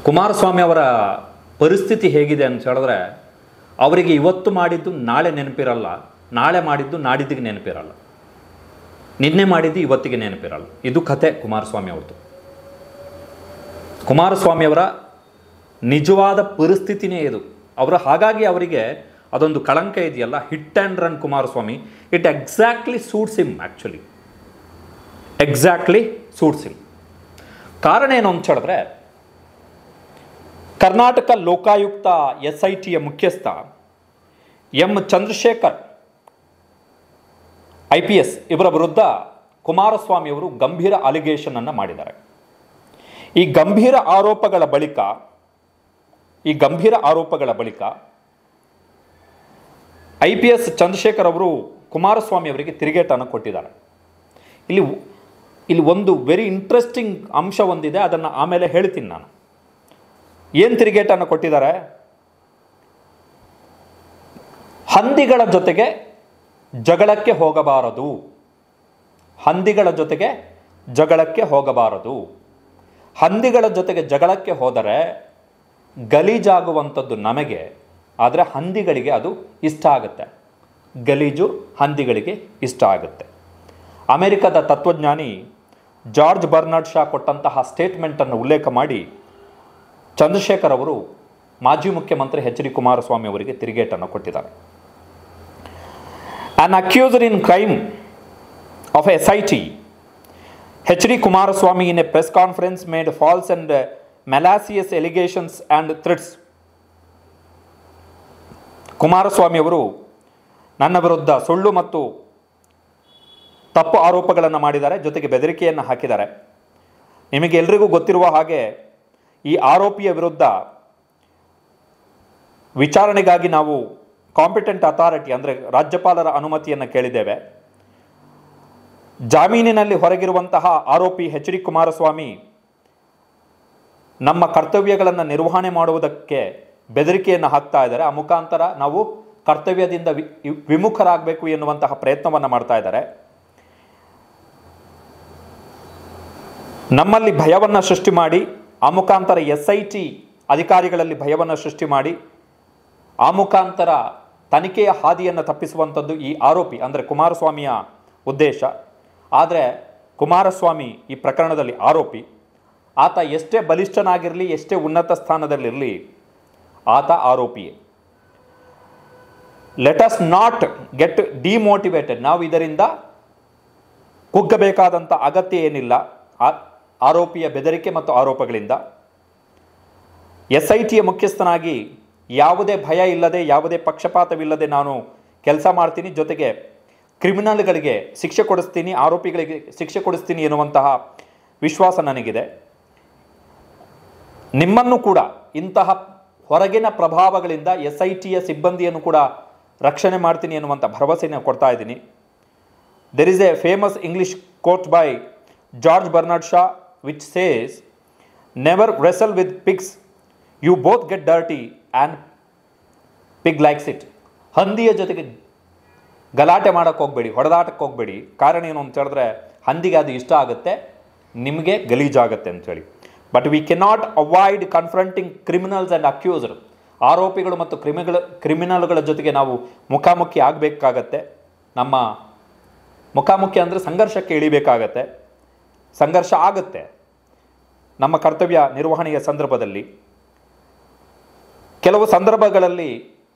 ಕುಮಾರಸ್ವಾಮಿ ಅವರ ಪರಿಸ್ಥಿತಿ ಹೇಗಿದೆ ಅಂತ ಹೇಳಿದ್ರೆ, ಅವರಿಗೆ ಇವತ್ತು ಮಾಡಿದ್ದು ನಾಳೆ ನೆನಪಿರಲ್ಲ, ನಾಳೆ ಮಾಡಿದ್ದು ನಾಡಿದ್ದಿಗೆ ನೆನಪಿರಲ್ಲ, ನಿನ್ನೆ ಮಾಡಿದ್ದು ಇವತ್ತಿಗೆ ನೆನಪಿರಲ್ಲ. ಇದು ಕತೆ ಕುಮಾರಸ್ವಾಮಿ ಅವ್ರದ್ದು. ಕುಮಾರಸ್ವಾಮಿಯವರ ನಿಜವಾದ ಪರಿಸ್ಥಿತಿನೇ ಇದು. ಹಾಗಾಗಿ ಅವರಿಗೆ ಅದೊಂದು ಕಳಂಕ ಇದೆಯಲ್ಲ, hit and run Kumaraswamy, it exactly suits him. Actually exactly suits him. ಕಾರಣ ಏನು ಅಂತ ಹೇಳಿದ್ರೆ, ಕರ್ನಾಟಕ ಲೋಕಾಯುಕ್ತ SITಯ ಮುಖ್ಯಸ್ಥ ಎಂ ಚಂದ್ರಶೇಖರ್ IPS ಇವರ ವಿರುದ್ಧ ಕುಮಾರಸ್ವಾಮಿಯವರು ಗಂಭೀರ ಅಲಿಗೇಷನ್ ಅನ್ನು ಮಾಡಿದ್ದಾರೆ. ಈ ಗಂಭೀರ ಆರೋಪಗಳ ಬಳಿಕ IPS ಚಂದ್ರಶೇಖರ್ ಅವರು ಕುಮಾರಸ್ವಾಮಿ ಅವರಿಗೆ ತಿರುಗೇಟನ್ನು ಕೊಟ್ಟಿದ್ದಾರೆ. ಇಲ್ಲಿ ಒಂದು ವೆರಿ ಇಂಟ್ರೆಸ್ಟಿಂಗ್ ಅಂಶ ಒಂದಿದೆ, ಅದನ್ನು ಆಮೇಲೆ ಹೇಳ್ತೀನಿ ನಾನು. ಏನು ತಿರುಗೇಟನ್ನು ಕೊಟ್ಟಿದ್ದಾರೆ? ಹಂದಿಗಳ ಜೊತೆಗೆ ಜಗಳಕ್ಕೆ ಹೋಗಬಾರದು, ಹಂದಿಗಳ ಜೊತೆಗೆ ಜಗಳಕ್ಕೆ ಹೋಗಬಾರದು. ಹಂದಿಗಳ ಜೊತೆಗೆ ಜಗಳಕ್ಕೆ ಹೋದರೆ ಗಲೀಜಾಗುವಂಥದ್ದು ನಮಗೆ, ಆದರೆ ಹಂದಿಗಳಿಗೆ ಅದು ಇಷ್ಟ ಆಗುತ್ತೆ. ಗಲೀಜು ಹಂದಿಗಳಿಗೆ ಇಷ್ಟ ಆಗುತ್ತೆ. ಅಮೆರಿಕದ ತತ್ವಜ್ಞಾನಿ ಜಾರ್ಜ್ ಬರ್ನಾರ್ಡ್ ಶಾ ಕೊಟ್ಟಂತಹ ಸ್ಟೇಟ್ಮೆಂಟನ್ನು ಉಲ್ಲೇಖ ಮಾಡಿ ಚಂದ್ರಶೇಖರ್ ಅವರು ಮಾಜಿ ಮುಖ್ಯಮಂತ್ರಿ HD ಕುಮಾರಸ್ವಾಮಿ ಅವರಿಗೆ ತಿರುಗೇಟನ್ನು ಕೊಟ್ಟಿದ್ದಾರೆ. An accuser in crime of SIT, HD Kumaraswamy in a press conference made false and malicious allegations and threats. Kumaraswamy ಅವರು ನನ್ನ ವಿರುದ್ಧ ಸುಳ್ಳು ಮತ್ತು ತಪ್ಪು ಆರೋಪಗಳನ್ನು ಮಾಡಿದ್ದಾರೆ, ಜೊತೆಗೆ ಬೆದರಿಕೆಯನ್ನು ಹಾಕಿದ್ದಾರೆ. ನಿಮಗೆ ಎಲ್ರಿಗೂ ಗೊತ್ತಿರುವ ಹಾಗೆ ಈ ಆರೋಪಿಯ ವಿರುದ್ಧ ವಿಚಾರಣೆಗಾಗಿ ನಾವು ಕಾಂಪಿಟೆಂಟ್ ಅಥಾರಿಟಿ ಅಂದರೆ ರಾಜ್ಯಪಾಲರ ಅನುಮತಿಯನ್ನು ಕೇಳಿದ್ದೇವೆ. ಜಾಮೀನಿನಲ್ಲಿ ಹೊರಗಿರುವಂತಹ ಆರೋಪಿ HD ಕುಮಾರಸ್ವಾಮಿ ನಮ್ಮ ಕರ್ತವ್ಯಗಳನ್ನು ನಿರ್ವಹಣೆ ಮಾಡುವುದಕ್ಕೆ ಬೆದರಿಕೆಯನ್ನು ಹಾಕ್ತಾ ಇದ್ದಾರೆ. ಆ ಮುಖಾಂತರ ನಾವು ಕರ್ತವ್ಯದಿಂದ ವಿಮುಖರಾಗಬೇಕು ಎನ್ನುವಂತಹ ಪ್ರಯತ್ನವನ್ನು ಮಾಡ್ತಾ ಇದ್ದಾರೆ. ನಮ್ಮಲ್ಲಿ ಭಯವನ್ನು ಸೃಷ್ಟಿ ಮಾಡಿ, ಆ ಮುಖಾಂತರ SIT ಅಧಿಕಾರಿಗಳಲ್ಲಿ ಭಯವನ್ನು ಸೃಷ್ಟಿ ಮಾಡಿ, ಆ ಮುಖಾಂತರ ತನಿಖೆಯ ಹಾದಿಯನ್ನು ತಪ್ಪಿಸುವಂಥದ್ದು ಈ ಆರೋಪಿ ಅಂದರೆ ಕುಮಾರಸ್ವಾಮಿಯ ಉದ್ದೇಶ. ಆದರೆ ಕುಮಾರಸ್ವಾಮಿ ಈ ಪ್ರಕರಣದಲ್ಲಿ ಆರೋಪಿ. ಆತ ಎಷ್ಟೇ ಬಲಿಷ್ಠನಾಗಿರಲಿ, ಎಷ್ಟೇ ಉನ್ನತ ಸ್ಥಾನದಲ್ಲಿರಲಿ, ಆತ ಆರೋಪಿಯೇ. Let us not get demotivated. ನಾವು ಇದರಿಂದ ಕುಗ್ಗಬೇಕಾದಂಥ ಅಗತ್ಯ ಏನಿಲ್ಲ. ಆರೋಪಿಯ ಬೆದರಿಕೆ ಮತ್ತು ಆರೋಪಗಳಿಂದ SITಯ ಮುಖ್ಯಸ್ಥನಾಗಿ ಯಾವುದೇ ಭಯ ಇಲ್ಲದೆ, ಯಾವುದೇ ಪಕ್ಷಪಾತವಿಲ್ಲದೆ ನಾನು ಕೆಲಸ ಮಾಡ್ತೀನಿ, ಜೊತೆಗೆ ಕ್ರಿಮಿನಲ್ಗಳಿಗೆ ಶಿಕ್ಷೆ ಕೊಡಿಸ್ತೀನಿ, ಆರೋಪಿಗಳಿಗೆ ಶಿಕ್ಷೆ ಕೊಡಿಸ್ತೀನಿ ಎನ್ನುವಂತಹ ವಿಶ್ವಾಸ ನನಗಿದೆ. ನಿಮ್ಮನ್ನು ಕೂಡ ಇಂತಹ ಹೊರಗಿನ ಪ್ರಭಾವಗಳಿಂದ SITಯ ಸಿಬ್ಬಂದಿಯನ್ನು ಕೂಡ ರಕ್ಷಣೆ ಮಾಡ್ತೀನಿ ಎನ್ನುವಂಥ ಭರವಸೆಯನ್ನು ಕೊಡ್ತಾ ಇದ್ದೀನಿ. There is a famous English quote by George Bernard Shaw which says, never wrestle with pigs, you both get dirty and pig likes it. ಹಂದಿಯ ಜೊತೆಗೆ ಗಲಾಟೆ ಮಾಡೋಕ್ಕೆ ಹೋಗಬೇಡಿ, ಹೊಡೆದಾಟಕ್ಕೆ ಹೋಗಬೇಡಿ. ಕಾರಣ ಏನು ಅಂತ ಹೇಳಿದ್ರೆ, ಹಂದಿಗೆ ಅದು ಇಷ್ಟ ಆಗುತ್ತೆ, ನಿಮಗೆ ಗಲೀಜಾಗುತ್ತೆ ಅಂಥೇಳಿ. But we cannot avoid confronting criminals and accuser. ಆರೋಪಿಗಳು ಮತ್ತು ಕ್ರಿಮಿನಲ್ಗಳ ಜೊತೆಗೆ ನಾವು ಮುಖಾಮುಖಿ ಆಗಬೇಕಾಗತ್ತೆ. ನಮ್ಮ ಮುಖಾಮುಖಿ ಅಂದರೆ ಸಂಘರ್ಷಕ್ಕೆ ಇಳಿಬೇಕಾಗತ್ತೆ. ಸಂಘರ್ಷ ಆಗುತ್ತೆ ನಮ್ಮ ಕರ್ತವ್ಯ ನಿರ್ವಹಣೆಯ ಸಂದರ್ಭದಲ್ಲಿ. ಕೆಲವು ಸಂದರ್ಭಗಳಲ್ಲಿ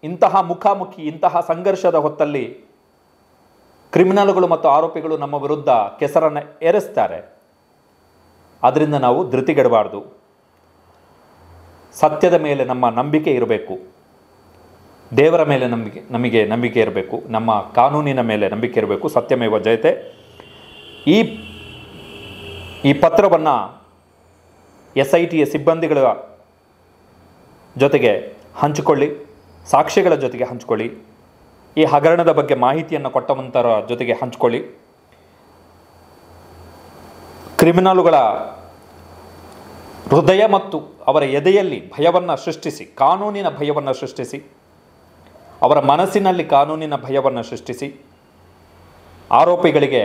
ಇಂತಹ ಮುಖಾಮುಖಿ, ಇಂತಹ ಸಂಘರ್ಷದ ಹೊತ್ತಲ್ಲಿ ಕ್ರಿಮಿನಲ್ಗಳು ಮತ್ತು ಆರೋಪಿಗಳು ನಮ್ಮ ವಿರುದ್ಧ ಕೆಸರನ್ನು ಏರಿಸ್ತಾರೆ. ಅದರಿಂದ ನಾವು ಧೃತಿಗೆಡಬಾರ್ದು. ಸತ್ಯದ ಮೇಲೆ ನಮ್ಮ ನಂಬಿಕೆ ಇರಬೇಕು, ದೇವರ ಮೇಲೆ ನಮಗೆ ನಂಬಿಕೆ ಇರಬೇಕು, ನಮ್ಮ ಕಾನೂನಿನ ಮೇಲೆ ನಂಬಿಕೆ ಇರಬೇಕು. ಸತ್ಯಮೇವ ಜಯತೆ. ಈ ಪತ್ರವನ್ನು SITಯ ಸಿಬ್ಬಂದಿಗಳ ಜೊತೆಗೆ ಹಂಚಿಕೊಳ್ಳಿ, ಸಾಕ್ಷಿಗಳ ಜೊತೆಗೆ ಹಂಚಿಕೊಳ್ಳಿ, ಈ ಹಗರಣದ ಬಗ್ಗೆ ಮಾಹಿತಿಯನ್ನು ಕೊಟ್ಟವಂತರ ಜೊತೆಗೆ ಹಂಚಿಕೊಳ್ಳಿ. ಕ್ರಿಮಿನಲುಗಳ ಹೃದಯ ಮತ್ತು ಅವರ ಎದೆಯಲ್ಲಿ ಭಯವನ್ನು ಸೃಷ್ಟಿಸಿ, ಕಾನೂನಿನ ಭಯವನ್ನು ಸೃಷ್ಟಿಸಿ, ಅವರ ಮನಸ್ಸಿನಲ್ಲಿ ಕಾನೂನಿನ ಭಯವನ್ನು ಸೃಷ್ಟಿಸಿ, ಆರೋಪಿಗಳಿಗೆ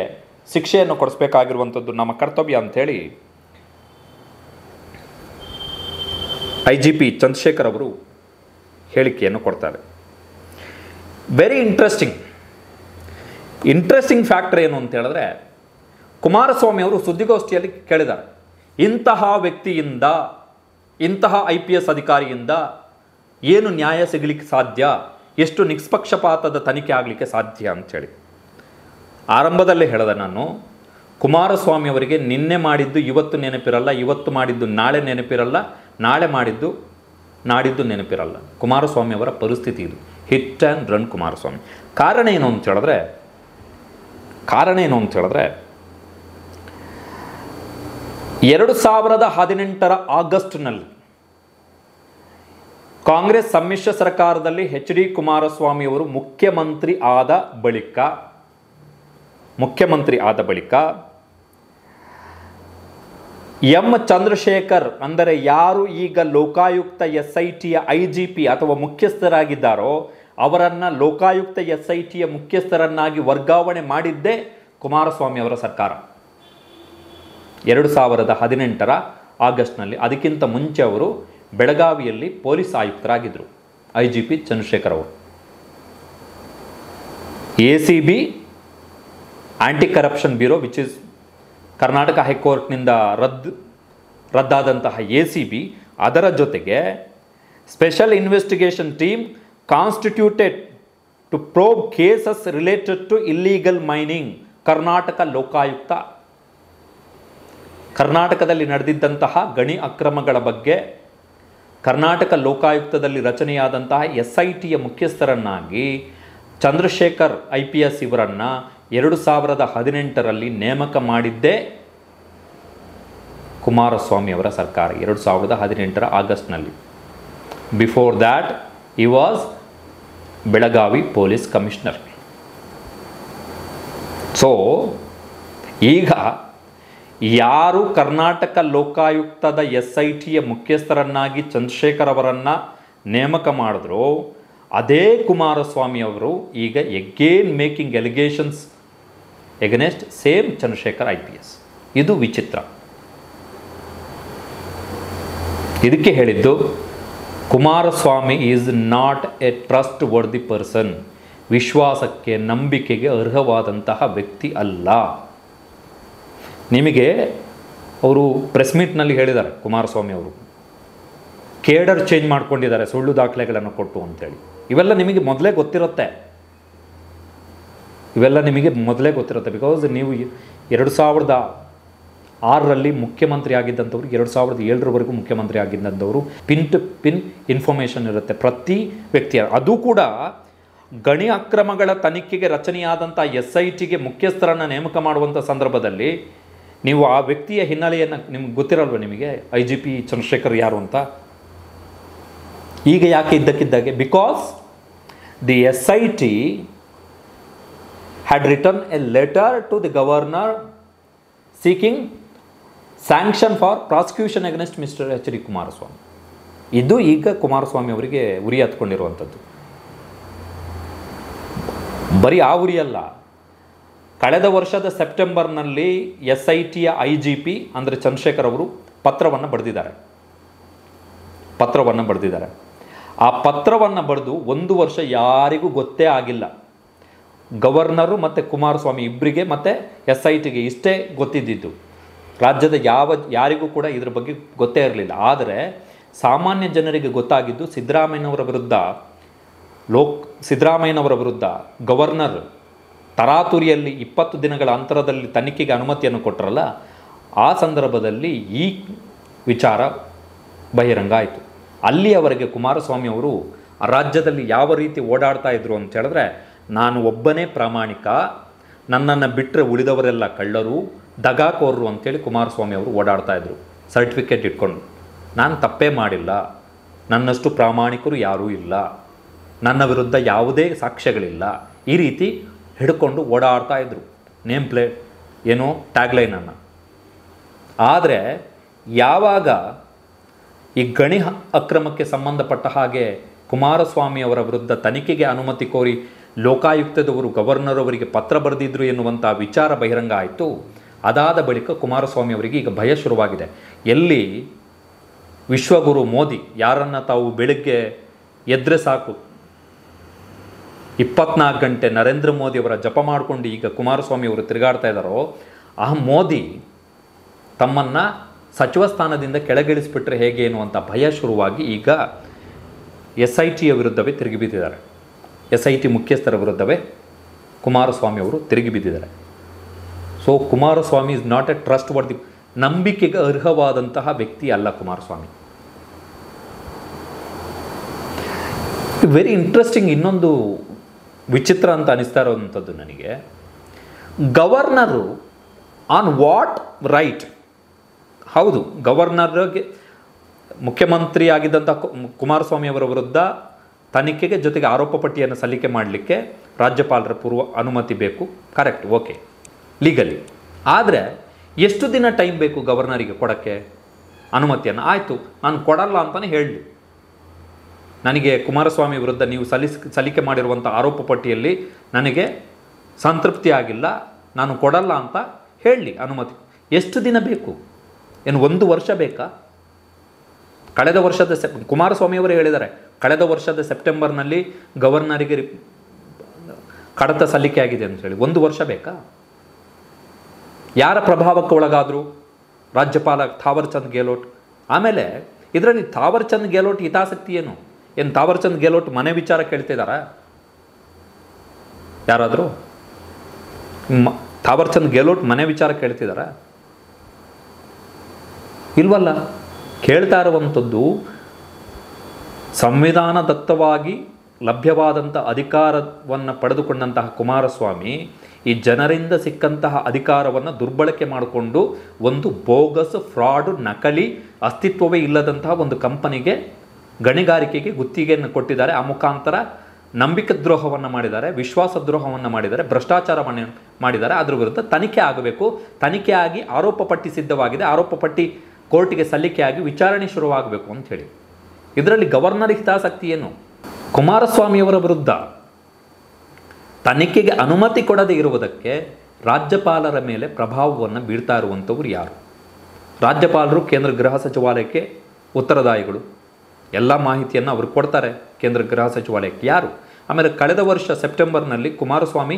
ಶಿಕ್ಷೆಯನ್ನು ಕೊಡಿಸಬೇಕಾಗಿರುವಂಥದ್ದು ನಮ್ಮ ಕರ್ತವ್ಯ ಅಂಥೇಳಿ IGP ಚಂದ್ರಶೇಖರ್ ಅವರು ಹೇಳಿಕೆಯನ್ನು ಕೊಡ್ತಾರೆ. ವೆರಿ ಇಂಟ್ರೆಸ್ಟಿಂಗ್ ಫ್ಯಾಕ್ಟರ್ ಏನು ಅಂತ ಹೇಳಿದ್ರೆ, ಕುಮಾರಸ್ವಾಮಿ ಅವರು ಸುದ್ದಿಗೋಷ್ಠಿಯಲ್ಲಿ ಕೇಳಿದ್ದಾರೆ, ಇಂತಹ ವ್ಯಕ್ತಿಯಿಂದ, ಇಂತಹ IPS ಅಧಿಕಾರಿಯಿಂದ ಏನು ನ್ಯಾಯ ಸಿಗಲಿಕ್ಕೆ ಸಾಧ್ಯ, ಎಷ್ಟು ನಿಷ್ಪಕ್ಷಪಾತದ ತನಿಖೆ ಆಗಲಿಕ್ಕೆ ಸಾಧ್ಯ ಅಂಥೇಳಿ. ಆರಂಭದಲ್ಲೇ ಹೇಳಿದೆ ನಾನು, ಕುಮಾರಸ್ವಾಮಿ ಅವರಿಗೆ ನಿನ್ನೆ ಮಾಡಿದ್ದು ಇವತ್ತು ನೆನಪಿರಲ್ಲ, ಇವತ್ತು ಮಾಡಿದ್ದು ನಾಳೆ ನೆನಪಿರಲ್ಲ, ನಾಳೆ ಮಾಡಿದ್ದು ನಾಡಿದ್ದು ನೆನಪಿರಲ್ಲ. ಕುಮಾರಸ್ವಾಮಿ ಅವರ ಪರಿಸ್ಥಿತಿ ಇದು, ಹಿಟ್ ಆ್ಯಂಡ್ ರನ್ ಕುಮಾರಸ್ವಾಮಿ. ಕಾರಣ ಏನು ಅಂತ ಹೇಳಿದ್ರೆ 2018 ಆಗಸ್ಟ್ನಲ್ಲಿ ಕಾಂಗ್ರೆಸ್ ಸಮ್ಮಿಶ್ರ ಸರ್ಕಾರದಲ್ಲಿ HD ಕುಮಾರಸ್ವಾಮಿ ಅವರು ಮುಖ್ಯಮಂತ್ರಿ ಆದ ಬಳಿಕ ಎಂ ಚಂದ್ರಶೇಖರ್, ಅಂದರೆ ಯಾರು ಈಗ ಲೋಕಾಯುಕ್ತ SITಯ IGP ಅಥವಾ ಮುಖ್ಯಸ್ಥರಾಗಿದ್ದಾರೋ ಅವರನ್ನು ಲೋಕಾಯುಕ್ತ SITಯ ಮುಖ್ಯಸ್ಥರನ್ನಾಗಿ ವರ್ಗಾವಣೆ ಮಾಡಿದ್ದೇ ಕುಮಾರಸ್ವಾಮಿ ಅವರ ಸರ್ಕಾರ 2018 ಆಗಸ್ಟ್ನಲ್ಲಿ. ಅದಕ್ಕಿಂತ ಮುಂಚೆ ಅವರು ಬೆಳಗಾವಿಯಲ್ಲಿ ಪೊಲೀಸ್ ಆಯುಕ್ತರಾಗಿದ್ದರು, IGP ಚಂದ್ರಶೇಖರ್ ಅವರು. ACB anti corruption bureau, which is Karnataka ಹೈಕೋರ್ಟ್ನಿಂದ ರದ್ದಾದಂತಹ ACB, ಅದರ ಜೊತೆಗೆ special investigation team constituted to probe cases related to illegal mining, Karnataka Lokayukta. ಕರ್ನಾಟಕದಲ್ಲಿ ನಡೆದಿದ್ದಂತಹ ಗಣಿ ಅಕ್ರಮಗಳ ಬಗ್ಗೆ ಕರ್ನಾಟಕ ಲೋಕಾಯುಕ್ತದಲ್ಲಿ ರಚನೆಯಾದಂತಹ SITಯ ಮುಖ್ಯಸ್ಥರನ್ನಾಗಿ ಚಂದ್ರಶೇಖರ್ IPS ಇವರನ್ನು 2018ರಲ್ಲಿ ನೇಮಕ ಮಾಡಿದ್ದೇ ಕುಮಾರಸ್ವಾಮಿ ಅವರ ಸರ್ಕಾರ 2018 ಆಗಸ್ಟ್ನಲ್ಲಿ. Before that he was Belagavi police commissioner. So ಈಗ ಯಾರು ಕರ್ನಾಟಕ ಲೋಕಾಯುಕ್ತದ SITಯ ಮುಖ್ಯಸ್ಥರನ್ನಾಗಿ ಚಂದ್ರಶೇಖರ್ ಅವರನ್ನು ನೇಮಕ ಮಾಡಿದ್ರು, ಅದೇ ಕುಮಾರಸ್ವಾಮಿ ಅವರು ಈಗ again making allegations against same Chandrashekar IPS. ಇದು ವಿಚಿತ್ರ. ಇದಕ್ಕೆ ಹೇಳಿದ್ದು Kumaraswamy is not a trustworthy person, ವಿಶ್ವಾಸಕ್ಕೆ ನಂಬಿಕೆಗೆ ಅರ್ಹವಾದಂತಹ ವ್ಯಕ್ತಿ ಅಲ್ಲ. ನಿಮಗೆ ಅವರು ಪ್ರೆಸ್ ಮೀಟ್ನಲ್ಲಿ ಹೇಳಿದ್ದಾರೆ, ಕುಮಾರಸ್ವಾಮಿ ಅವರು ಕೇಡರ್ ಚೇಂಜ್ ಮಾಡ್ಕೊಂಡಿದ್ದಾರೆ ಸುಳ್ಳು ದಾಖಲೆಗಳನ್ನು ಕೊಟ್ಟು ಅಂತೇಳಿ. ಇವೆಲ್ಲ ನಿಮಗೆ ಮೊದಲೇ ಗೊತ್ತಿರುತ್ತೆ, ಬಿಕಾಸ್ ನೀವು 2006ರಲ್ಲಿ ಮುಖ್ಯಮಂತ್ರಿ ಆಗಿದ್ದಂಥವ್ರು 2007ರವರೆಗೂ ಮುಖ್ಯಮಂತ್ರಿ ಆಗಿದ್ದಂಥವರು ಪಿನ್ ಟು ಪಿನ್ ಇನ್ಫಾರ್ಮೇಷನ್ ಇರುತ್ತೆ ಪ್ರತಿ ವ್ಯಕ್ತಿಯ. ಅದು ಕೂಡ ಗಣಿ ಅಕ್ರಮಗಳ ತನಿಖೆಗೆ ರಚನೆಯಾದಂಥ SITಗೆ ಮುಖ್ಯಸ್ಥರನ್ನು ನೇಮಕ ಮಾಡುವಂಥ ಸಂದರ್ಭದಲ್ಲಿ ನೀವು ಆ ವ್ಯಕ್ತಿಯ ಹಿನ್ನೆಲೆಯನ್ನು ನಿಮ್ಗೆ ಗೊತ್ತಿರಲ್ವ, ನಿಮಗೆ IGP ಚಂದ್ರಶೇಖರ್ ಯಾರು ಅಂತ. ಈಗ ಯಾಕೆ ಇದ್ದಕ್ಕಿದ್ದಾಗೆ, because the SIT had written a letter to the governor seeking sanction for prosecution against Mr. HD Kumaraswamy. ಇದು ಈಗ ಕುಮಾರಸ್ವಾಮಿ ಅವರಿಗೆ ಉರಿ ಹತ್ಕೊಂಡಿರುವಂಥದ್ದು. ಬರೀ ಆ ಉರಿಯಲ್ಲ, ಕಳೆದ ವರ್ಷದ ಸೆಪ್ಟೆಂಬರ್ನಲ್ಲಿ SITಯ IGP ಅಂದರೆ ಚಂದ್ರಶೇಖರ್ ಅವರು ಪತ್ರವನ್ನು ಬರೆದಿದ್ದಾರೆ. ಆ ಪತ್ರವನ್ನು ಬರೆದು 1 ವರ್ಷ ಯಾರಿಗೂ ಗೊತ್ತೇ ಆಗಿಲ್ಲ. ಗವರ್ನರು ಮತ್ತು ಕುಮಾರಸ್ವಾಮಿ ಇಬ್ಬರಿಗೆ ಮತ್ತು SITಗೆ ಇಷ್ಟೇ ಗೊತ್ತಿದ್ದಿದ್ದು. ರಾಜ್ಯದ ಯಾರಿಗೂ ಕೂಡ ಇದ್ರ ಬಗ್ಗೆ ಗೊತ್ತೇ ಇರಲಿಲ್ಲ. ಆದರೆ ಸಾಮಾನ್ಯ ಜನರಿಗೆ ಗೊತ್ತಾಗಿದ್ದು ಸಿದ್ದರಾಮಯ್ಯನವರ ವಿರುದ್ಧ ಗವರ್ನರ್ ತರಾತುರಿಯಲ್ಲಿ 20 ದಿನಗಳ ಅಂತರದಲ್ಲಿ ತನಿಖೆಗೆ ಅನುಮತಿಯನ್ನು ಕೊಟ್ಟರಲ್ಲ, ಆ ಸಂದರ್ಭದಲ್ಲಿ ಈ ವಿಚಾರ ಬಹಿರಂಗ ಆಯಿತು. ಅಲ್ಲಿಯವರೆಗೆ ಕುಮಾರಸ್ವಾಮಿ ಅವರು ರಾಜ್ಯದಲ್ಲಿ ಯಾವ ರೀತಿ ಓಡಾಡ್ತಾ ಇದ್ರು ಅಂತ ಹೇಳಿದ್ರೆ, ನಾನು ಒಬ್ಬನೇ ಪ್ರಾಮಾಣಿಕ, ನನ್ನನ್ನು ಬಿಟ್ಟರೆ ಉಳಿದವರೆಲ್ಲ ಕಳ್ಳರು, ದಗಾಕೋರರು ಅಂತೇಳಿ ಕುಮಾರಸ್ವಾಮಿ ಅವರು ಓಡಾಡ್ತಾ ಇದ್ರು ಸರ್ಟಿಫಿಕೇಟ್ ಇಟ್ಕೊಂಡು. ನಾನು ತಪ್ಪೇ ಮಾಡಿಲ್ಲ, ನನ್ನಷ್ಟು ಪ್ರಾಮಾಣಿಕರು ಯಾರೂ ಇಲ್ಲ, ನನ್ನ ವಿರುದ್ಧ ಯಾವುದೇ ಸಾಕ್ಷ್ಯಗಳಿಲ್ಲ, ಈ ರೀತಿ ಹಿಡ್ಕೊಂಡು ಓಡಾಡ್ತಾ ಇದ್ರು. ನೇಮ್ ಪ್ಲೇಟ್ ಏನೋ ಟ್ಯಾಗ್ಲೈನನ್ನು. ಆದರೆ ಯಾವಾಗ ಈ ಗಣಿ ಅಕ್ರಮಕ್ಕೆ ಸಂಬಂಧಪಟ್ಟ ಹಾಗೆ ಕುಮಾರಸ್ವಾಮಿ ಅವರ ವಿರುದ್ಧ ತನಿಖೆಗೆ ಅನುಮತಿ ಕೋರಿ ಲೋಕಾಯುಕ್ತದವರು ಗವರ್ನರ್ ಅವರಿಗೆ ಪತ್ರ ಬರೆದಿದ್ರು ಎನ್ನುವಂಥ ವಿಚಾರ ಬಹಿರಂಗ ಆಯಿತು, ಅದಾದ ಬಳಿಕ ಕುಮಾರಸ್ವಾಮಿ ಅವರಿಗೆ ಈಗ ಭಯ ಶುರುವಾಗಿದೆ. ಎಲ್ಲಿ ವಿಶ್ವಗುರು ಮೋದಿ ಯಾರನ್ನು ತಾವು ಬೆಳಗ್ಗೆ ಎದ್ರೆ ಸಾಕು 24 ಗಂಟೆ ನರೇಂದ್ರ ಮೋದಿಯವರ ಜಪ ಮಾಡಿಕೊಂಡು ಈಗ ಕುಮಾರಸ್ವಾಮಿ ಅವರು ತಿರುಗಾಡ್ತಾ ಇದ್ದಾರೋ, ಆ ಮೋದಿ ತಮ್ಮನ್ನು ಸಚಿವ ಸ್ಥಾನದಿಂದ ಕೆಳಗಿಳಿಸ್ಬಿಟ್ರೆ ಹೇಗೆ ಎನ್ನುವಂಥ ಭಯ ಶುರುವಾಗಿ ಈಗ SITಯ ವಿರುದ್ಧವೇ ತಿರುಗಿ ಬಿದ್ದಿದ್ದಾರೆ. SIT ಮುಖ್ಯಸ್ಥರ ವಿರುದ್ಧವೇ ಕುಮಾರಸ್ವಾಮಿ ಅವರು ತಿರುಗಿ ಬಿದ್ದಿದ್ದಾರೆ. So Kumaraswamy is not a trust worthy, ನಂಬಿಕೆಗೆ ಅರ್ಹವಾದಂತಹ ವ್ಯಕ್ತಿ ಅಲ್ಲ ಕುಮಾರಸ್ವಾಮಿ. Very interesting. ಇನ್ನೊಂದು ವಿಚಿತ್ರ ಅಂತ ಅನಿಸ್ತಾ ಇರೋವಂಥದ್ದು ನನಗೆ, ಗವರ್ನರು ಆನ್ ವಾಟ್ ರೈಟ್? ಹೌದು, ಗವರ್ನರ್ಗೆ ಮುಖ್ಯಮಂತ್ರಿ ಆಗಿದ್ದಂಥ ಕುಮಾರಸ್ವಾಮಿ ಅವರ ವಿರುದ್ಧ ತನಿಖೆಗೆ ಜೊತೆಗೆ ಆರೋಪ ಪಟ್ಟಿಯನ್ನು ಸಲ್ಲಿಕೆ ಮಾಡಲಿಕ್ಕೆ ರಾಜ್ಯಪಾಲರ ಪೂರ್ವ ಅನುಮತಿ ಬೇಕು, ಕರೆಕ್ಟ್, ಓಕೆ, ಲೀಗಲಿ. ಆದರೆ ಎಷ್ಟು ದಿನ ಟೈಮ್ ಬೇಕು ಗವರ್ನರಿಗೆ ಕೊಡೋಕ್ಕೆ ಅನುಮತಿಯನ್ನು? ಆಯಿತು, ನಾನು ಕೊಡಲ್ಲ ಅಂತಲೇ ಹೇಳಿ, ನನಗೆ ಕುಮಾರಸ್ವಾಮಿ ವಿರುದ್ಧ ನೀವು ಸಲ್ಲಿಕೆ ಮಾಡಿರುವಂಥ ಆರೋಪ ಪಟ್ಟಿಯಲ್ಲಿ ನನಗೆ ಸಂತೃಪ್ತಿ ಆಗಿಲ್ಲ, ನಾನು ಕೊಡಲ್ಲ ಅಂತ ಹೇಳಿ ಅನುಮತಿ. ಎಷ್ಟು ದಿನ ಬೇಕು? ಏನು 1 ವರ್ಷ ಬೇಕಾ? ಕಳೆದ ವರ್ಷದ ಕುಮಾರಸ್ವಾಮಿಯವರೇ ಹೇಳಿದ್ದಾರೆ, ಕಳೆದ ವರ್ಷದ ಸೆಪ್ಟೆಂಬರ್ನಲ್ಲಿ ಗವರ್ನರಿಗೆ ಕಡತ ಸಲ್ಲಿಕೆ ಆಗಿದೆ ಅಂತ ಹೇಳಿ. 1 ವರ್ಷ ಬೇಕಾ? ಯಾರ ಪ್ರಭಾವಕ್ಕೆ ಒಳಗಾದರು? ರಾಜ್ಯಪಾಲ ಥಾವರ್ಚಂದ್ ಗೆಹ್ಲೋಟ್. ಆಮೇಲೆ ಇದರಲ್ಲಿ ಥಾವರ್ಚಂದ್ ಗೆಹ್ಲೋಟ್ ಹಿತಾಸಕ್ತಿ ಏನು? ಥಾವರ್ಚಂದ್ ಗೆಹ್ಲೋಟ್ ಮನೆ ವಿಚಾರ ಕೇಳ್ತಿದ್ದಾರಾ ಯಾರಾದರೂ? ಥಾವರ್ಚಂದ್ ಗೆಹ್ಲೋಟ್ ಮನೆ ವಿಚಾರ ಕೇಳ್ತಿದ್ದಾರಾ? ಇಲ್ವಲ್ಲ. ಕೇಳ್ತಾ ಇರುವಂಥದ್ದು ಸಂವಿಧಾನದತ್ತವಾಗಿ ಲಭ್ಯವಾದಂಥ ಅಧಿಕಾರವನ್ನು ಪಡೆದುಕೊಂಡಂತಹ ಕುಮಾರಸ್ವಾಮಿ ಈ ಜನರಿಂದ ಸಿಕ್ಕಂತಹ ಅಧಿಕಾರವನ್ನು ದುರ್ಬಳಕೆ ಮಾಡಿಕೊಂಡು ಒಂದು ಬೋಗಸ್, ಫ್ರಾಡ್, ನಕಲಿ, ಅಸ್ತಿತ್ವವೇ ಇಲ್ಲದಂತಹ ಒಂದು ಕಂಪನಿಗೆ ಗಣಿಗಾರಿಕೆಗೆ ಗುತ್ತಿಗೆಯನ್ನು ಕೊಟ್ಟಿದ್ದಾರೆ. ಆ ಮುಖಾಂತರ ನಂಬಿಕೆ ದ್ರೋಹವನ್ನು ಮಾಡಿದ್ದಾರೆ, ವಿಶ್ವಾಸ ದ್ರೋಹವನ್ನು ಮಾಡಿದ್ದಾರೆ, ಭ್ರಷ್ಟಾಚಾರವನ್ನು ಮಾಡಿದ್ದಾರೆ. ಅದರ ವಿರುದ್ಧ ತನಿಖೆ ಆಗಬೇಕು. ತನಿಖೆ ಆಗಿ ಆರೋಪ ಪಟ್ಟಿ ಸಿದ್ಧವಾಗಿದೆ, ಆರೋಪ ಪಟ್ಟಿ ಕೋರ್ಟಿಗೆ ಸಲ್ಲಿಕೆಯಾಗಿ ವಿಚಾರಣೆ ಶುರುವಾಗಬೇಕು ಅಂಥೇಳಿ. ಇದರಲ್ಲಿ ಗವರ್ನರ್ ಹಿತಾಸಕ್ತಿ ಏನು? ಕುಮಾರಸ್ವಾಮಿಯವರ ವಿರುದ್ಧ ತನಿಖೆಗೆ ಅನುಮತಿ ಕೊಡದೇ ಇರುವುದಕ್ಕೆ ರಾಜ್ಯಪಾಲರ ಮೇಲೆ ಪ್ರಭಾವವನ್ನು ಬೀಳ್ತಾ ಇರುವಂಥವ್ರು ಯಾರು? ರಾಜ್ಯಪಾಲರು ಕೇಂದ್ರ ಗೃಹ ಸಚಿವಾಲಯಕ್ಕೆ ಉತ್ತರದಾಯಿಗಳು. ಎಲ್ಲ ಮಾಹಿತಿಯನ್ನು ಅವರು ಕೊಡ್ತಾರೆ ಕೇಂದ್ರ ಗೃಹ ಸಚಿವಾಲಯಕ್ಕೆ. ಯಾರು? ಆಮೇಲೆ ಕಳೆದ ವರ್ಷ ಸೆಪ್ಟೆಂಬರ್ನಲ್ಲಿ ಕುಮಾರಸ್ವಾಮಿ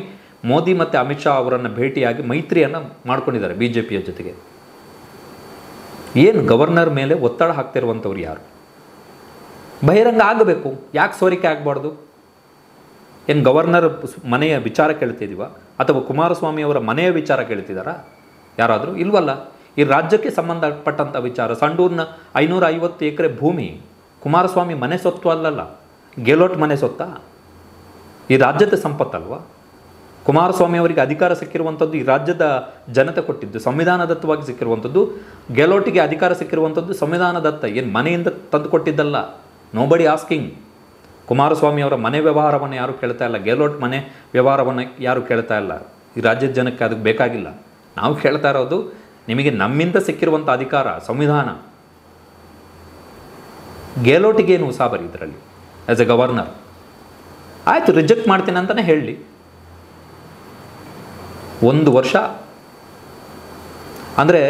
ಮೋದಿ ಮತ್ತು ಅಮಿತ್ ಶಾ ಅವರನ್ನು ಭೇಟಿಯಾಗಿ ಮೈತ್ರಿಯನ್ನು ಮಾಡ್ಕೊಂಡಿದ್ದಾರೆ BJPಯ ಜೊತೆಗೆ. ಏನು ಗವರ್ನರ್ ಮೇಲೆ ಒತ್ತಡ ಹಾಕ್ತಿರುವಂಥವ್ರು ಯಾರು? ಬಹಿರಂಗ ಆಗಬೇಕು. ಯಾಕೆ ಸೋರಿಕೆ ಆಗಬಾರ್ದು? ಏನು ಗವರ್ನರ್ ಮನೆಯ ವಿಚಾರ ಕೇಳ್ತಿದ್ದೀವ ಅಥವಾ ಕುಮಾರಸ್ವಾಮಿಯವರ ಮನೆಯ ವಿಚಾರ ಕೇಳ್ತಿದ್ದಾರಾ ಯಾರಾದರೂ? ಇಲ್ವಲ್ಲ. ಈ ರಾಜ್ಯಕ್ಕೆ ಸಂಬಂಧಪಟ್ಟಂಥ ವಿಚಾರ. ಸಂಡೂರಿನ 550 ಎಕರೆ ಭೂಮಿ ಕುಮಾರಸ್ವಾಮಿ ಮನೆ ಸೊತ್ತು ಅಲ್ಲಲ್ಲ, ಗೆಹ್ಲೋಟ್ ಮನೆ ಸೊತ್ತಾ? ಈ ರಾಜ್ಯದ ಸಂಪತ್ತಲ್ವ? ಕುಮಾರಸ್ವಾಮಿ ಅವರಿಗೆ ಅಧಿಕಾರ ಸಿಕ್ಕಿರುವಂಥದ್ದು ಈ ರಾಜ್ಯದ ಜನತೆ ಕೊಟ್ಟಿದ್ದು, ಸಂವಿಧಾನದತ್ತವಾಗಿ ಸಿಕ್ಕಿರುವಂಥದ್ದು. ಗೆಹ್ಲೋಟಿಗೆ ಅಧಿಕಾರ ಸಿಕ್ಕಿರುವಂಥದ್ದು ಸಂವಿಧಾನದತ್ತ, ಏನು ಮನೆಯಿಂದ ತಂದು ಕೊಟ್ಟಿದ್ದಲ್ಲ. Nobody asking. ಕುಮಾರಸ್ವಾಮಿ ಅವರ ಮನೆ ವ್ಯವಹಾರವನ್ನು ಯಾರು ಕೇಳ್ತಾ ಇಲ್ಲ, ಗೆಹ್ಲೋಟ್ ಮನೆ ವ್ಯವಹಾರವನ್ನು ಯಾರು ಕೇಳ್ತಾ ಇಲ್ಲ. ಈ ರಾಜ್ಯದ ಜನಕ್ಕೆ ಅದಕ್ಕೆ ಬೇಕಾಗಿಲ್ಲ. ನಾವು ಕೇಳ್ತಾ ಇರೋದು ನಿಮಗೆ ನಮ್ಮಿಂದ ಸಿಕ್ಕಿರುವಂಥ ಅಧಿಕಾರ, ಸಂವಿಧಾನ. ಗೆಹ್ಲೋಟಿಗೇನು ಉಸಾಬರಿ ಇದರಲ್ಲಿ ಆ್ಯಸ್ ಎ ಗವರ್ನರ್? ಆಯಿತು, ರಿಜೆಕ್ಟ್ ಮಾಡ್ತೀನಿ ಅಂತಲೇ ಹೇಳಿ. 1 ವರ್ಷ ಅಂದರೆ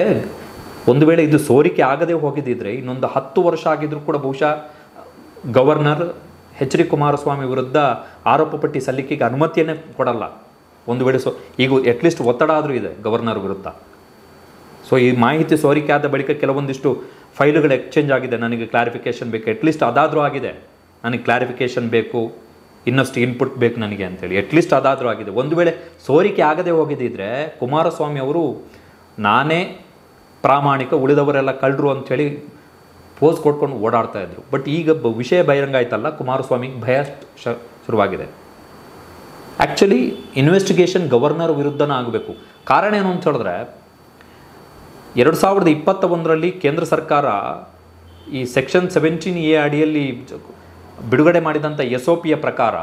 ಒಂದು ವೇಳೆ ಇದು ಸೋರಿಕೆ ಆಗದೆ ಹೋಗಿದ್ದಿದ್ರೆ ಇನ್ನೊಂದು 10 ವರ್ಷ ಆಗಿದ್ರೂ ಕೂಡ ಬಹುಶಃ ಗವರ್ನರ್ H.D. ಕುಮಾರಸ್ವಾಮಿ ವಿರುದ್ಧ ಆರೋಪ ಪಟ್ಟಿ ಸಲ್ಲಿಕೆಗೆ ಅನುಮತಿಯನ್ನೇ ಕೊಡಲ್ಲ. ಒಂದು ವೇಳೆ ಈಗ ಅಟ್ಲೀಸ್ಟ್ ಒತ್ತಡ ಆದರೂ ಇದೆ ಗವರ್ನರ್ ವಿರುದ್ಧ. ಸೊ ಈ ಮಾಹಿತಿ ಸೋರಿಕೆ ಆದ ಬಳಿಕ ಕೆಲವೊಂದಿಷ್ಟು ಫೈಲುಗಳು ಎಕ್ಸ್ಚೇಂಜ್ ಆಗಿದೆ, ನನಗೆ ಕ್ಲಾರಿಫಿಕೇಷನ್ ಬೇಕು, ಅಟ್ಲೀಸ್ಟ್ ಅದಾದರೂ ಆಗಿದೆ, ನನಗೆ ಕ್ಲಾರಿಫಿಕೇಷನ್ ಬೇಕು, ಇನ್ನಷ್ಟು ಇನ್ಪುಟ್ ಬೇಕು ನನಗೆ ಅಂತೇಳಿ, ಅಟ್ಲೀಸ್ಟ್ ಅದಾದರೂ ಆಗಿದೆ. ಒಂದು ವೇಳೆ ಸೋರಿಕೆ ಆಗದೆ ಹೋಗಿದ್ದಿದ್ರೆ ಕುಮಾರಸ್ವಾಮಿ ಅವರು ನಾನೇ ಪ್ರಾಮಾಣಿಕ, ಉಳಿದವರೆಲ್ಲ ಕಳ್ಳರು ಅಂಥೇಳಿ ಪೋಸ್ ಕೊಟ್ಕೊಂಡು ಓಡಾಡ್ತಾ ಇದ್ರು. ಬಟ್ ಈಗ ವಿಷಯ ಬಹಿರಂಗ ಆಯ್ತಲ್ಲ, ಕುಮಾರಸ್ವಾಮಿಗೆ ಭಯ ಶುರುವಾಗಿದೆ. ಆ್ಯಕ್ಚುಲಿ ಇನ್ವೆಸ್ಟಿಗೇಷನ್ ಗವರ್ನರ್ ವಿರುದ್ಧನೇ ಆಗಬೇಕು. ಕಾರಣ ಏನು ಅಂತ ಹೇಳಿದ್ರೆ 2021ರಲ್ಲಿ ಕೇಂದ್ರ ಸರ್ಕಾರ ಈ ಸೆಕ್ಷನ್ 17A ಅಡಿಯಲ್ಲಿ ಬಿಡುಗಡೆ ಮಾಡಿದಂಥ SOPಯ ಪ್ರಕಾರ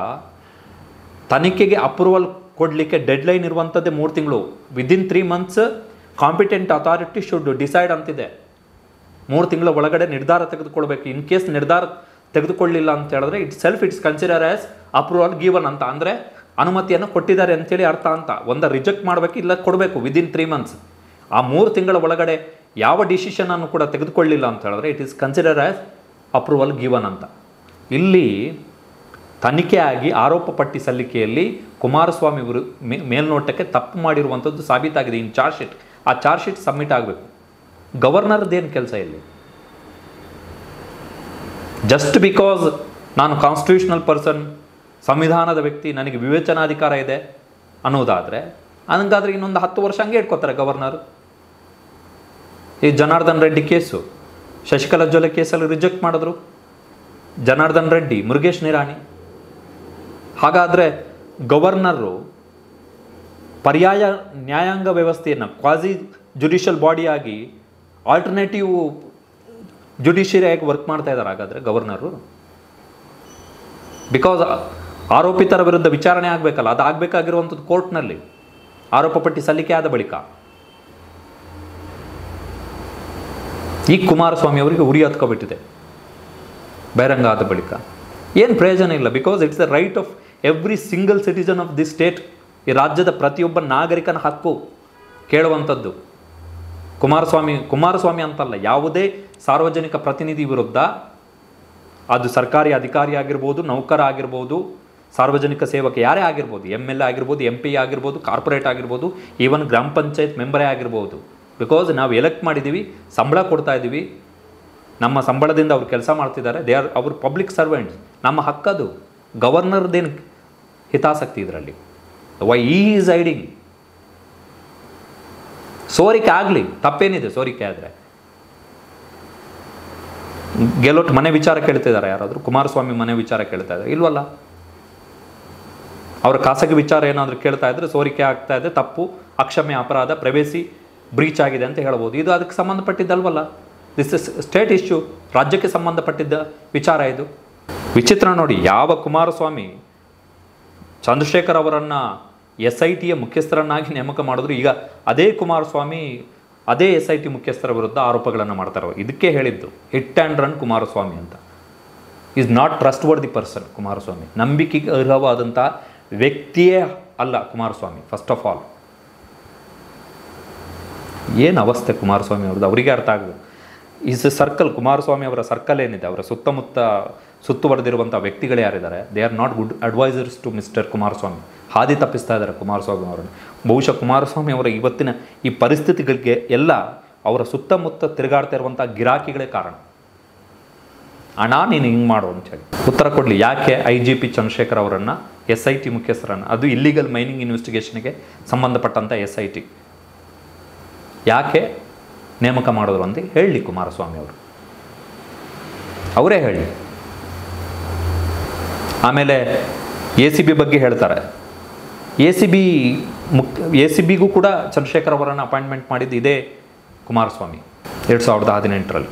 ತನಿಖೆಗೆ ಅಪ್ರೂವಲ್ ಕೊಡಲಿಕ್ಕೆ ಡೆಡ್ಲೈನ್ ಇರುವಂಥದ್ದೇ 3 ತಿಂಗಳು. Within 3 months competent authority should decide ಅಂತಿದೆ. 3 ತಿಂಗಳ ಒಳಗಡೆ ನಿರ್ಧಾರ ತೆಗೆದುಕೊಳ್ಬೇಕು. ಇನ್ ಕೇಸ್ ನಿರ್ಧಾರ ತೆಗೆದುಕೊಳ್ಳಿಲ್ಲ ಅಂತ ಹೇಳಿದ್ರೆ it's consider as approval given ಅಂತ, ಅಂದರೆ ಅನುಮತಿಯನ್ನು ಕೊಟ್ಟಿದ್ದಾರೆ ಅಂತೇಳಿ ಅರ್ಥ ಅಂತ. ರಿಜೆಕ್ಟ್ ಮಾಡಬೇಕು, ಇಲ್ಲ ಕೊಡಬೇಕು ವಿದಿನ್ 3 ಮಂತ್ಸ್. ಆ 3 ತಿಂಗಳ ಒಳಗಡೆ ಯಾವ ಡಿಸಿಷನನ್ನು ಕೂಡ ತೆಗೆದುಕೊಳ್ಳಿಲ್ಲ ಅಂತ ಹೇಳಿದ್ರೆ it is consider as approval given ಅಂತ. ಇಲ್ಲಿ ತನಿಖೆ ಆಗಿ ಆರೋಪ ಪಟ್ಟಿ ಸಲ್ಲಿಕೆಯಲ್ಲಿ ಕುಮಾರಸ್ವಾಮಿ ಅವರು ಮೇಲ್ನೋಟಕ್ಕೆ ತಪ್ಪು ಮಾಡಿರುವಂಥದ್ದು ಸಾಬೀತಾಗಿದೆ ಇನ್ ಚಾರ್ಜ್ ಶೀಟ್. ಆ ಚಾರ್ಜ್ ಶೀಟ್ ಸಬ್ಮಿಟ್ ಆಗಬೇಕು. ಗವರ್ನರ್ದೇನು ಕೆಲಸ ಇಲ್ಲಿ? ಜಸ್ಟ್ ಬಿಕಾಸ್ ನಾನು ಕಾನ್ಸ್ಟಿಟ್ಯೂಷನಲ್ ಪರ್ಸನ್, ಸಂವಿಧಾನದ ವ್ಯಕ್ತಿ, ನನಗೆ ವಿವೇಚನಾಧಿಕಾರ ಇದೆ ಅನ್ನೋದಾದರೆ ಹಂಗಾದ್ರೆ ಇನ್ನೊಂದು 10 ವರ್ಷ ಹಂಗೆ ಇಟ್ಕೋತಾರೆ ಗವರ್ನರ್. ಈ ಜನಾರ್ದನ್ ರೆಡ್ಡಿ ಕೇಸು, ಶಶಿಕಲಾ ಜೊಲ್ಲೆ ಕೇಸಲ್ಲಿ ರಿಜೆಕ್ಟ್ ಮಾಡಿದ್ರು ಜನಾರ್ದನ್ ರೆಡ್ಡಿ, ಮುರುಗೇಶ್ ನಿರಾಣಿ. ಹಾಗಾದರೆ ಗವರ್ನರು ಪರ್ಯಾಯ ನ್ಯಾಯಾಂಗ ವ್ಯವಸ್ಥೆಯನ್ನು ಕ್ವಾಸಿ ಜುಡಿಷಿಯಲ್ ಬಾಡಿಯಾಗಿ ಆಲ್ಟರ್ನೇಟಿವ್ ಜುಡಿಷಿಯರಿಯಾಗಿ ವರ್ಕ್ ಮಾಡ್ತಾ ಇದ್ದಾರೆ ಹಾಗಾದರೆ ಗವರ್ನರು. ಬಿಕಾಸ್ ಆರೋಪಿತರ ವಿರುದ್ಧ ವಿಚಾರಣೆ ಆಗಬೇಕಲ್ಲ, ಅದು ಆಗಬೇಕಾಗಿರುವಂಥದ್ದು ಕೋರ್ಟ್ನಲ್ಲಿ ಆರೋಪ ಪಟ್ಟಿ ಸಲ್ಲಿಕೆ ಆದ ಬಳಿಕ. ಈಗ ಕುಮಾರಸ್ವಾಮಿ ಅವರಿಗೆ ಉರಿ ಹತ್ಕೊಬಿಟ್ಟಿದೆ ಬಹಿರಂಗ ಆದ ಬಳಿಕ. ಏನು ಪ್ರಯೋಜನ ಇಲ್ಲ. Because it's the right of every single citizen of this state. ಈ ರಾಜ್ಯದ ಪ್ರತಿಯೊಬ್ಬ ನಾಗರಿಕನ ಹಕ್ಕು ಕೇಳುವಂಥದ್ದು. ಕುಮಾರಸ್ವಾಮಿ ಅಂತಲ್ಲ, ಯಾವುದೇ ಸಾರ್ವಜನಿಕ ಪ್ರತಿನಿಧಿ ವಿರುದ್ಧ, ಅದು ಸರ್ಕಾರಿ ಅಧಿಕಾರಿ ಆಗಿರ್ಬೋದು, ನೌಕರ ಆಗಿರ್ಬೋದು, ಸಾರ್ವಜನಿಕ ಸೇವಕ ಯಾರೇ ಆಗಿರ್ಬೋದು, MLA ಆಗಿರ್ಬೋದು, MP ಆಗಿರ್ಬೋದು, ಕಾರ್ಪೊರೇಟ್ ಆಗಿರ್ಬೋದು, ಈವನ್ ಗ್ರಾಮ ಪಂಚಾಯತ್ ಮೆಂಬರೇ ಆಗಿರ್ಬೋದು. ಬಿಕಾಸ್ ನಾವು ಎಲೆಕ್ಟ್ ಮಾಡಿದ್ದೀವಿ, ಸಂಬಳ ಕೊಡ್ತಾ ಇದ್ದೀವಿ, ನಮ್ಮ ಸಂಬಳದಿಂದ ಅವ್ರು ಕೆಲಸ ಮಾಡ್ತಿದ್ದಾರೆ, ಅವ್ರ ಪಬ್ಲಿಕ್ ಸರ್ವೆಂಟ್ಸ್. ನಮ್ಮ ಹಕ್ಕದು. ಗವರ್ನರ್ದೇನು ಹಿತಾಸಕ್ತಿ ಇದರಲ್ಲಿ? Why is hiding? ಸೋರಿಕೆ ಆಗಲಿ, ತಪ್ಪೇನಿದೆ ಸೋರಿಕೆ ಆದರೆ? ಗೆಲೋಟ್ ಮನೆ ವಿಚಾರ ಕೇಳ್ತಿದ್ದಾರೆ ಯಾರಾದರೂ? ಕುಮಾರಸ್ವಾಮಿ ಮನೆ ವಿಚಾರ ಕೇಳ್ತಾ ಇದ್ದಾರೆ? ಇಲ್ವಲ್ಲ. ಅವರ ಖಾಸಗಿ ವಿಚಾರ ಏನಾದರೂ ಕೇಳ್ತಾ ಇದ್ರೆ ಸೋರಿಕೆ ಆಗ್ತಾ ಇದೆ, ತಪ್ಪು, ಅಕ್ಷಮ್ಯ ಅಪರಾಧ, ಪ್ರೈವೇಸಿ ಬ್ರೀಚ್ ಆಗಿದೆ ಅಂತ ಹೇಳ್ಬೋದು. ಇದು ಅದಕ್ಕೆ ಸಂಬಂಧಪಟ್ಟಿದ್ದಲ್ವಲ್ಲ. ದಿಸ್ ಇಸ್ ಸ್ಟೇಟ್ ಇಶ್ಯೂ, ರಾಜ್ಯಕ್ಕೆ ಸಂಬಂಧಪಟ್ಟಿದ್ದ ವಿಚಾರ ಇದು. ವಿಚಿತ್ರ ನೋಡಿ, ಯಾವ ಕುಮಾರಸ್ವಾಮಿ ಚಂದ್ರಶೇಖರ್ ಅವರನ್ನು SITಯ ಮುಖ್ಯಸ್ಥರನ್ನಾಗಿ ನೇಮಕ ಮಾಡಿದ್ರು, ಈಗ ಅದೇ ಕುಮಾರಸ್ವಾಮಿ ಅದೇ SIT ಮುಖ್ಯಸ್ಥರ ವಿರುದ್ಧ ಆರೋಪಗಳನ್ನು ಮಾಡ್ತಾರೆ. ಇದಕ್ಕೆ ಹೇಳಿದ್ದು ಹಿಟ್ ಆ್ಯಂಡ್ ರನ್ ಕುಮಾರಸ್ವಾಮಿ ಅಂತ. Is not trust worthy person Kumaraswamy. ನಂಬಿಕೆಗೆ ಅರ್ಹವಾದಂಥ ವ್ಯಕ್ತಿಯೇ ಅಲ್ಲ ಕುಮಾರಸ್ವಾಮಿ. ಫಸ್ಟ್ ಆಫ್ ಆಲ್ ಏನು ಅವಸ್ಥೆ ಕುಮಾರಸ್ವಾಮಿ ಅವ್ರದ್ದು, ಅವರಿಗೆ ಅರ್ಥ ಆಗಬೇಕು. ಈಸ್ ಸರ್ಕಲ್, ಕುಮಾರಸ್ವಾಮಿ ಅವರ ಸರ್ಕಲ್ ಏನಿದೆ, ಅವರ ಸುತ್ತಮುತ್ತ ಸುತ್ತುವರೆದಿರುವಂಥ ವ್ಯಕ್ತಿಗಳು ಯಾರಿದ್ದಾರೆ, they are not good advisers to mister Kumaraswamy. ಹಾದಿ ತಪ್ಪಿಸ್ತಾ ಇದ್ದಾರೆ ಕುಮಾರಸ್ವಾಮಿ ಅವರನ್ನು. ಬಹುಶಃ ಕುಮಾರಸ್ವಾಮಿ ಅವರ ಇವತ್ತಿನ ಈ ಪರಿಸ್ಥಿತಿಗಳಿಗೆ ಎಲ್ಲ ಅವರ ಸುತ್ತಮುತ್ತ ತಿರುಗಾಡ್ತಾ ಇರುವಂಥ ಗಿರಾಕಿಗಳೇ ಕಾರಣ. ಹಣ ನೀನು ಹಿಂಗೆ ಮಾಡು ಅಂತೇಳಿ ಉತ್ತರ ಕೊಡಲಿ. ಯಾಕೆ IGP ಚಂದ್ರಶೇಖರ್ ಅವರನ್ನು SIT ಮುಖ್ಯಸ್ಥರನ್ನು, ಅದು ಇಲ್ಲಿಗಲ್ ಮೈನಿಂಗ್ ಇನ್ವೆಸ್ಟಿಗೇಷನ್ಗೆ ಸಂಬಂಧಪಟ್ಟಂಥ SIT ಯಾಕೆ ನೇಮಕ ಮಾಡಿದ್ರು ಅಂತ ಹೇಳಲಿ ಕುಮಾರಸ್ವಾಮಿ ಅವರು, ಅವರೇ ಹೇಳಿ. ಆಮೇಲೆ ACB ಬಗ್ಗೆ ಹೇಳ್ತಾರೆ. ACBಗೂ ಕೂಡ ಚಂದ್ರಶೇಖರ್ ಅವರನ್ನು ಅಪಾಯಿಂಟ್ಮೆಂಟ್ ಮಾಡಿದ್ದು ಇದೇ ಕುಮಾರಸ್ವಾಮಿ 2018ರಲ್ಲಿ.